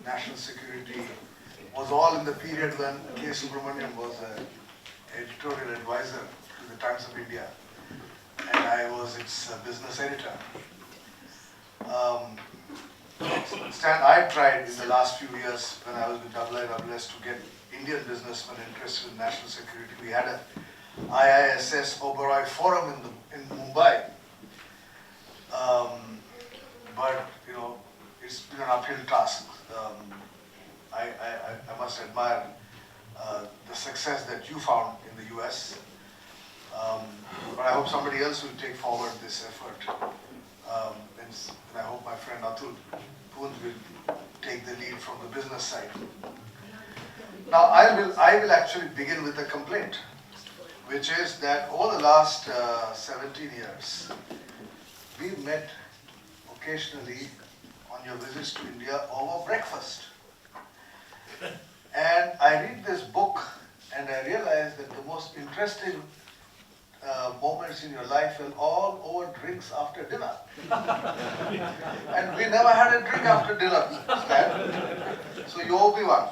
national security was all in the period when K Subrahmanyam was an editorial advisor to the Times of India, and I was its business editor. Stan, I tried in the last few years when I was with IISS to get Indian businessmen interested in national security. We had a IISS Oberoi Forum in Mumbai, but you know it's been an uphill task. I must admire the success that you found in the US, but I hope somebody else will take forward this effort. And I hope my friend Atul Poonj will take the lead from the business side. Now I will actually begin with a complaint, which is that over the last 17 years, we met occasionally on your visits to India over breakfast. And I read this book and I realize that the most interesting moments in your life were all over drinks after dinner. And we never had a drink after dinner, Stan. So you owe me one.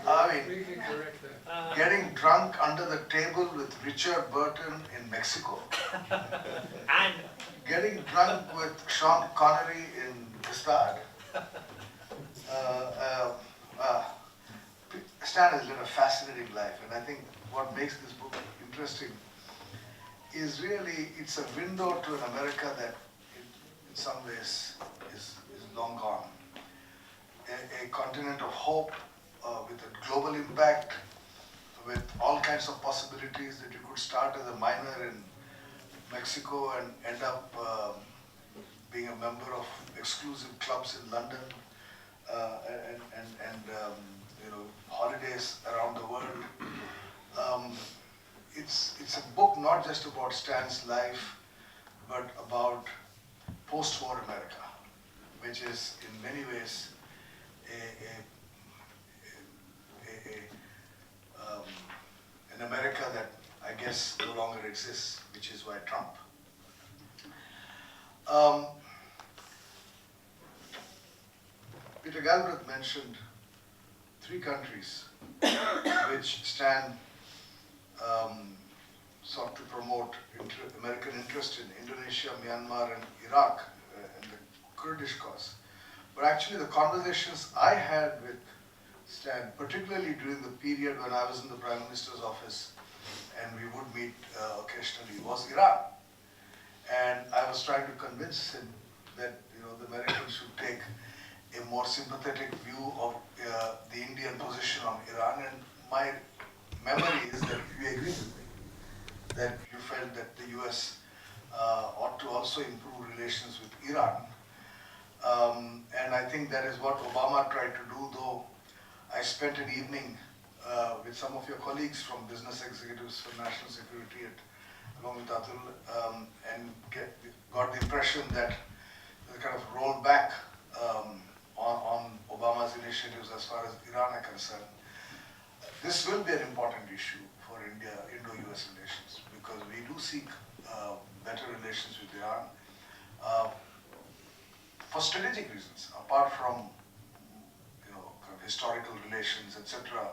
I mean, getting drunk under the table with Richard Burton in Mexico. And Getting drunk with Sean Connery in Custard. Stan has led a fascinating life, and I think what makes this book interesting is really it's a window to an America that in some ways is long gone. A continent of hope with a global impact, with all kinds of possibilities that you could start as a minor in Mexico and end up being a member of exclusive clubs in London and you know, holidays around the world. It's a book not just about Stan's life, but about post-war America, which is in many ways an America that I guess no longer exists, which is why Trump. Peter Galbraith mentioned 3 countries which Stan sought to promote American interest in: Indonesia, Myanmar, and Iraq, and the Kurdish cause. But actually the conversations I had with Stan, particularly during the period when I was in the Prime Minister's office and we would meet occasionally, was Iran. And I was trying to convince him that the Americans should take a more sympathetic view of the Indian position on Iran. And my memory is that you agreed with me, that you felt that the US ought to also improve relations with Iran. And I think that is what Obama tried to do, though I spent an evening with some of your colleagues from Business Executives for National Security along with Atul, and got the impression that they kind of rolled back on Obama's initiatives as far as Iran are concerned. This will be an important issue for Indo-US relations, because we do seek better relations with Iran for strategic reasons, apart from kind of historical relations, etc.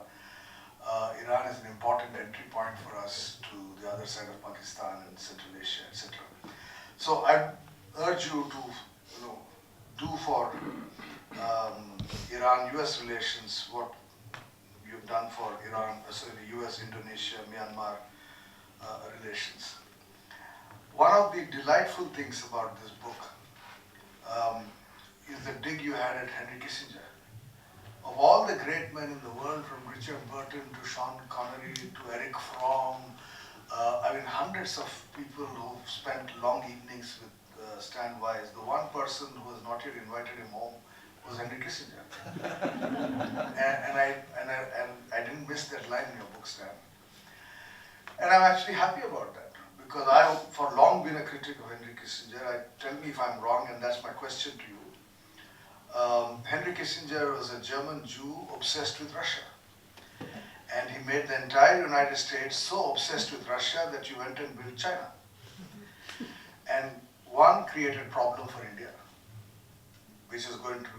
Iran is an important entry point for us to the other side of Pakistan and Central Asia, etc. So I urge you to do for Iran-US relations what you've done for US, Indonesia, Myanmar relations. One of the delightful things about this book is the dig you had at Henry Kissinger. Of all the great men in the world, from Richard Burton to Sean Connery to Eric Fromm, hundreds of people who've spent long evenings with Stan Weiss, the one person who has not yet invited him home was Henry Kissinger. I didn't miss that line in your book, Stan. And I'm actually happy about that, because I've for long been a critic of Henry Kissinger. Tell me if I'm wrong, and that's my question to you. Henry Kissinger was a German Jew obsessed with Russia. And he made the entire United States so obsessed with Russia that you went and built China. And one created problem for India, which is going to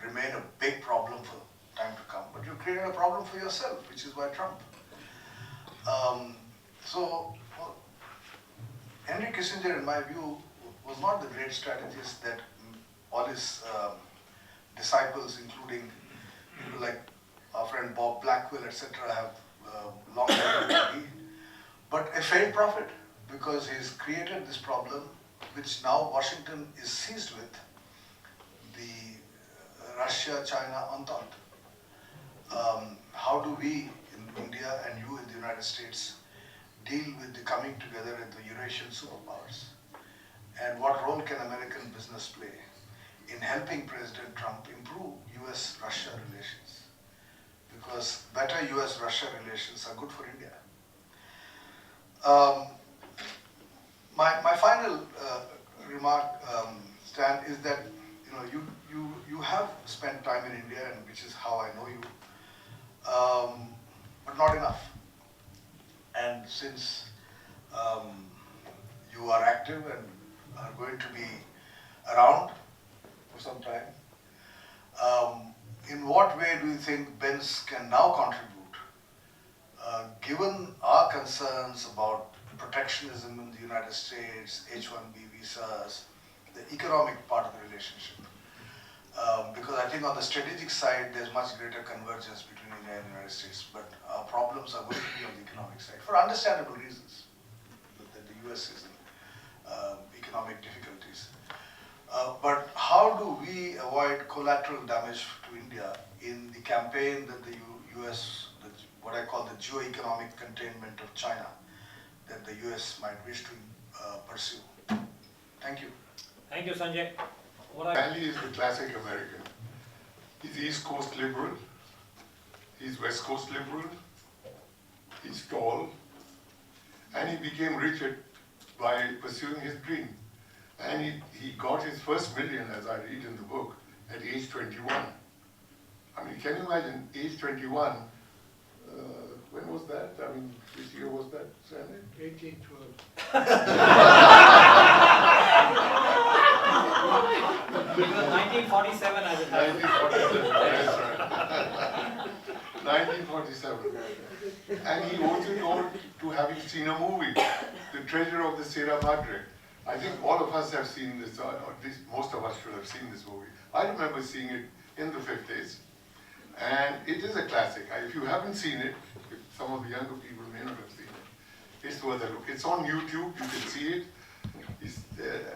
remain a big problem for time to come. But you created a problem for yourself, which is why Trump. So, well, Henry Kissinger, in my view, was not the great strategist that all his disciples, including people like our friend Bob Blackwell, etc., have long claimed to be, but a failed prophet, because he's created this problem which now Washington is seized with, the Russia-China entente. How do we in India and you in the United States deal with the coming together of the Eurasian superpowers? And what role can American business play in helping President Trump improve US-Russia relations? Because better US-Russia relations are good for India. My final remark, Stan, is that you have spent time in India, and which is how I know you, but not enough. And since you are active and are going to be around for some time, in what way do you think BENS can now contribute, given our concerns about protectionism in the United States, H-1B visas, the economic part of the relationship? Because I think on the strategic side, there's much greater convergence between India and the United States, but our problems are going to be on the economic side, for understandable reasons, that the US is in economic difficulties. But how do we avoid collateral damage to India in the campaign that the US, what I call the geo-economic containment of China, that the US might wish to pursue? Thank you. Thank you, Sanjay. Stanley is the classic American. He's East Coast liberal, he's West Coast liberal, he's tall, and he became rich by pursuing his dream. And he got his first million, as I read in the book, at age 21. I mean, can you imagine, age 21, when was that? I mean, which year was that, Stanley? 1812. It was 1947 as it happened. 1947, that's right. 1947. And he owes it all to having seen a movie, The Treasure of the Sierra Madre. I think all of us have seen this, or at least most of us should have seen this movie. I remember seeing it in the 50s, and it is a classic. If you haven't seen it, some of the younger people may not have seen it, it's worth a look. It's on YouTube, you can see it,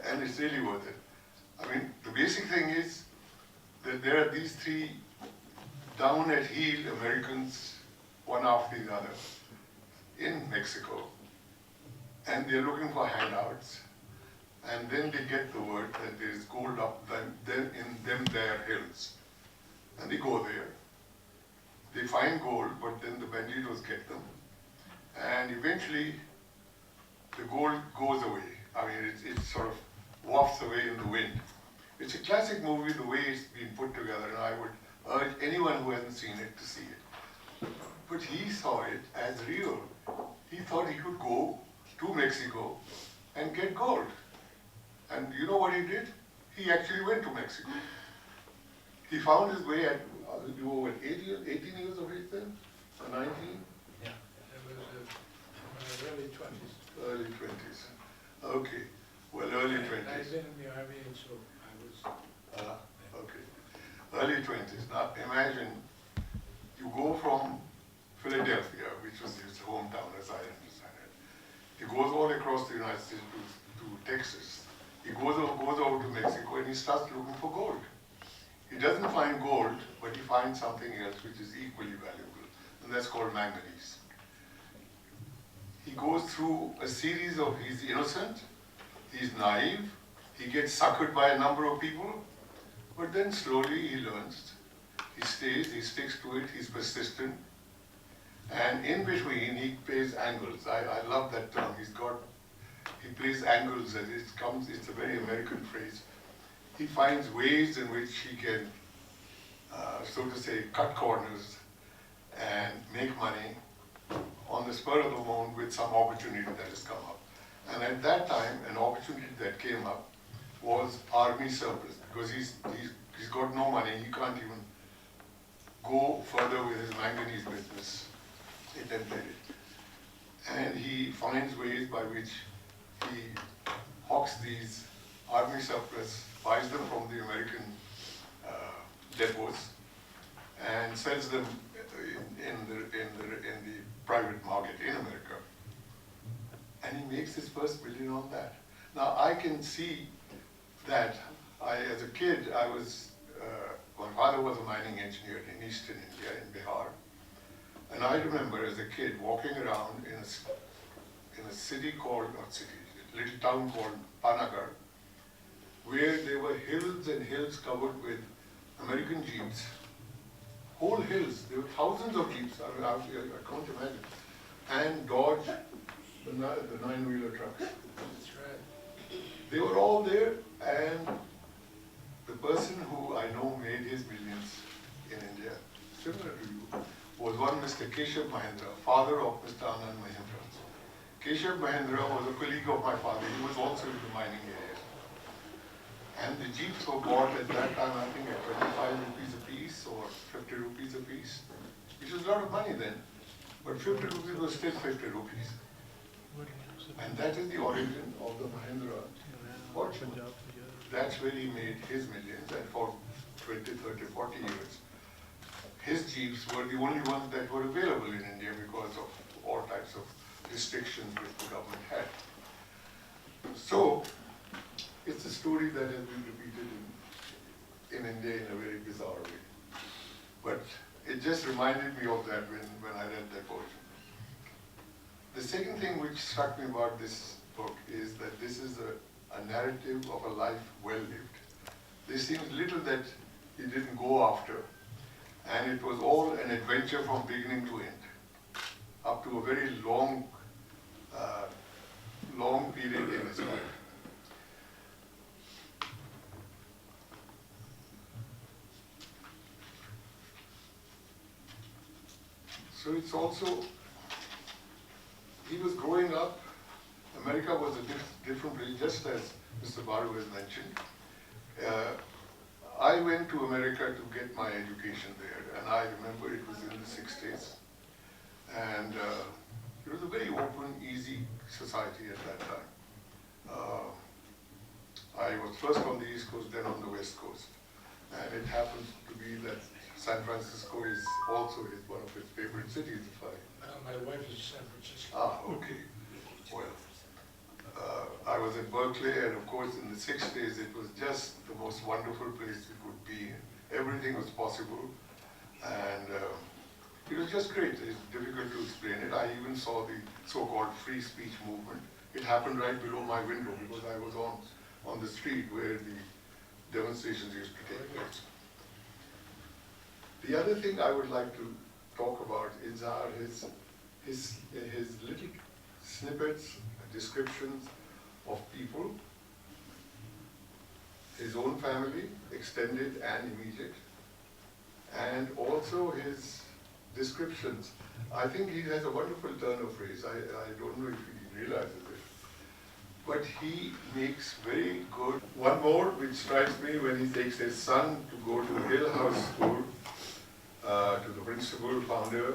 and it's really worth it. I mean, the basic thing is that there are these three down at heel Americans, one after the other, in Mexico, and they're looking for handouts, and then they get the word that there is gold up then in them there hills, and they go there. They find gold, but then the bandidos get them, and eventually the gold goes away. I mean, it sort of wafts away in the wind. It's a classic movie, the way it's been put together, and I would urge anyone who hasn't seen it to see it. But he saw it as real. He thought he could go to Mexico and get gold. And you know what he did? He actually went to Mexico. He found his way at, you were 18 years of age then? Or 19? It was early 20s. Early 20s. Okay. Well, early 20s. I've been in the army, and so I was. Okay. Early 20s. Now imagine you go from Philadelphia, which was his hometown as I understand it. He goes all across the United States to Texas. He goes over to Mexico and he starts looking for gold. He doesn't find gold, but he finds something else which is equally valuable, and that's called manganese. He goes through a series of, he's innocent, he's naive, he gets suckered by a number of people, but then slowly he learns. He stays, he sticks to it, he's persistent, and in between he plays angles. I love that term. He plays angles as it comes, it's a very American phrase. He finds ways in which he can, so to say, cut corners and make money on the spur of the moment with some opportunity that has come up. And at that time, an opportunity that came up was army service, because he's got no money, he can't further with his manganese business. It ended it. And he finds ways by which he hawks these army surplus, buys them from the American depots, and sells them in the private market in America. And he makes his first million on that. Now I can see that as a kid, my father was a mining engineer in eastern India, in Bihar. And I remember as a kid walking around in a city called, not city, a little town called Panagar, where there were hills and hills covered with American jeeps. Whole hills, there were thousands of jeeps, I can't imagine. And Dodge, the nine-wheeler trucks. That's right. They were all there, and the person who I know made his millions in India, similar to you, was one Mr. K Subrahmanyam, father of Mr. Anand Mahindra. K Subrahmanyam was a colleague of my father. He was also in the mining area. And the jeeps were bought at that time, I think, at 25 rupees a piece or 50 rupees a piece, which was a lot of money then. But 50 rupees was still 50 rupees. And that is the origin of the Mahindra fortune. That's where he made his millions, and for 20, 30, 40 years, his jeeps were the only ones that were available in India because of all types of restrictions which the government had. So, it's a story that has been repeated in India in a very bizarre way. But it just reminded me of that when I read that portion. The second thing which struck me about this book is that this is a narrative of a life well lived. There seems little that he didn't go after, and it was all an adventure from beginning to end, up to a very long period in his life. So it's also, he was growing up, America was a different place, just as Mr. Baru has mentioned. I went to America to get my education there, and I remember it was in the 60s. And it was a very open, easy society at that time. I was first on the East Coast, then on the West Coast. And it happens to be that San Francisco is also one of his favorite cities, if My wife is San Francisco. okay. Well, I was in Berkeley, and of course in the 60s it was just the most wonderful place it could be. Everything was possible, and it was just great. It's difficult to explain it. I even saw the so-called free speech movement. It happened right below my window because I was on the street where the demonstrations used to take place. The other thing I would like to talk about is his little snippets, descriptions of people, his own family, extended and immediate, and also his descriptions. I think he has a wonderful turn of phrase. I don't know if he realizes it, but he makes very good. One more which strikes me when he takes his son to go to Hill House School, to the principal, founder,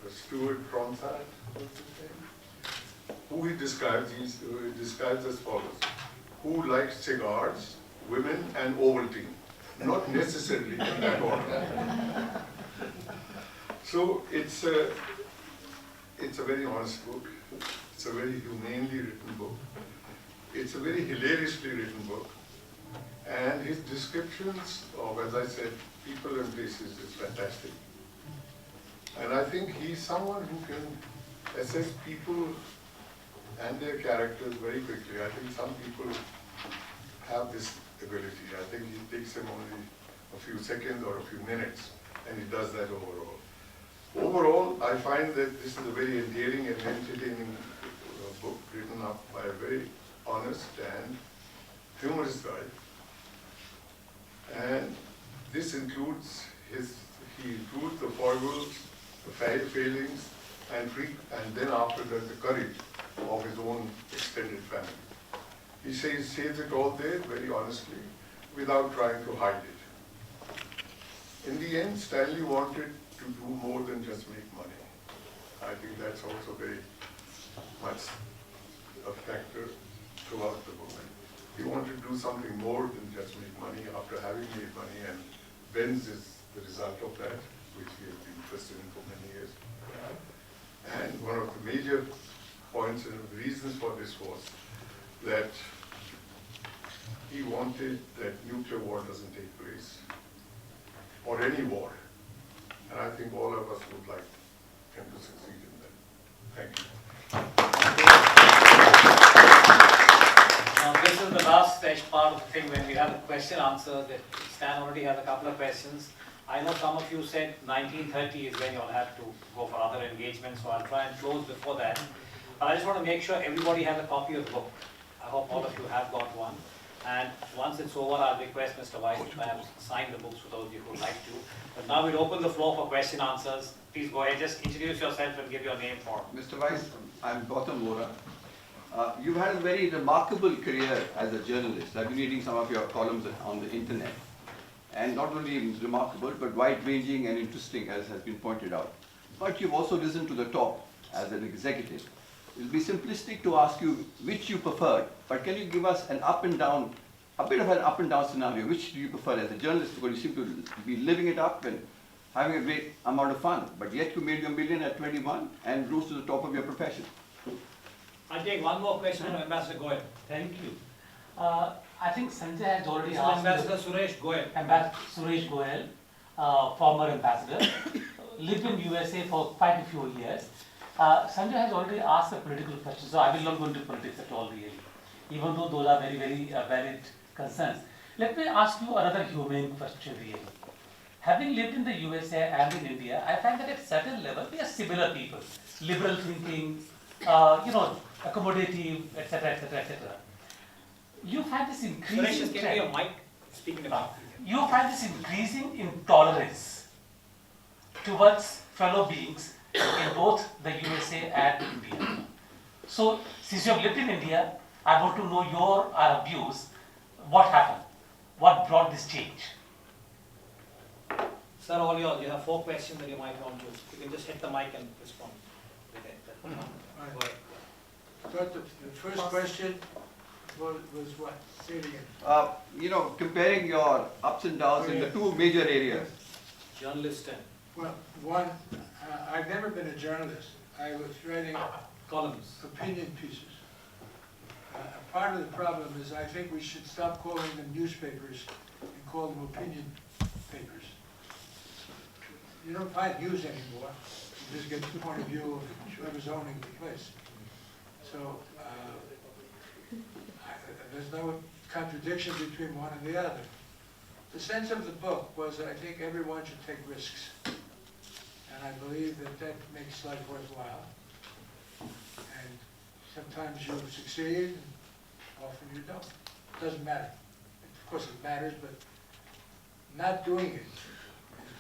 Stuart Cronside, who he describes as follows: who likes cigars, women, and Ovaltine, not necessarily in that order. So it's a very honest book. It's a very humanely written book. It's a very hilariously written book. And his descriptions of, as I said, people and places is fantastic. And I think he's someone who can assess people and their characters very quickly. I think some people have this ability. I think it takes him only a few seconds or a few minutes, and he does that overall. Overall, I find that this is a very endearing and entertaining book written up by a very honest and humorous guy. And this includes he includes the foibles, the failings, and then after that the courage of his own extended family. He says it all there very honestly, without trying to hide it. In the end, Stanley wanted to to do more than just make money. I think that's also very much a factor throughout the movement. He wanted to do something more than just make money after having made money, and Benz is the result of that, which he has been interested in for many years. And one of the major points and reasons for this was that he wanted that nuclear war doesn't take place, or any war. And I think all of us would like him to succeed in that. Thank you. Now, this is the last stage part of the thing when we have a question answer. That Stan already has a couple of questions. I know some of you said 1930 is when you'll have to go for other engagements, so I'll try and close before that. But I just want to make sure everybody has a copy of the book. I hope all of you have got one. And once it's over, I'll request Mr. Weiss to perhaps sign the books for those of you who would like to. But now we'll open the floor for question answers. Please go ahead, just introduce yourself and give your name for Mr. Weiss, I'm Gautam Vora. You've had a very remarkable career as a journalist. I've been reading some of your columns on the internet. And not only remarkable, but wide-ranging and interesting, as has been pointed out. But you've also risen to the top as an executive. It will be simplistic to ask you which you preferred, but can you give us an up and down, a bit of an up and down scenario? Which do you prefer as a journalist? Because you seem to be living it up and having a great amount of fun, but yet you made your million at 21 and rose to the top of your profession. I'll take one more question from Ambassador Goel. Thank you. I think Sanjay has already This is asked. Ambassador Suresh Goel. Ambassador Suresh Goel, former ambassador, lived in USA for quite a few years. Sanjay has already asked a political question, so I will not go into politics at all really, even though those are very, very valid concerns. Let me ask you another humane question really. Having lived in the USA and in India, I find that at certain level we are similar people, liberal thinking, accommodative, etc., etc., etc. You find this Suresh, increasing just give me your mic. Speaking about. you find this increasing intolerance towards fellow beings in both the USA and India. So, since you have lived in India, I want to know your views. What happened? What brought this change? Sir, all yours. You have 4 questions that you might want to. You can just hit the mic and respond. Go ahead. But the first question was what? Say it again. Comparing your ups and downs in the two major areas. Journalist and Well, one, I've never been a journalist. I was writing columns. opinion pieces. Part of the problem is I think we should stop calling them newspapers and call them opinion papers. You don't find news anymore. You just get the point of view of whoever's owning the place. So there's no contradiction between one and the other. The sense of the book was that I think everyone should take risks. And I believe that that makes life worthwhile. And sometimes you succeed, and often you don't. It doesn't matter. Of course it matters, but not doing it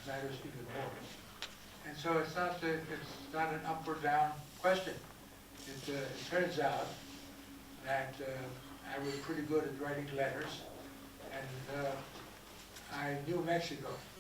matters even more. And so it's not an up or down question. It turns out that I was pretty good at writing letters, and I knew Mexico.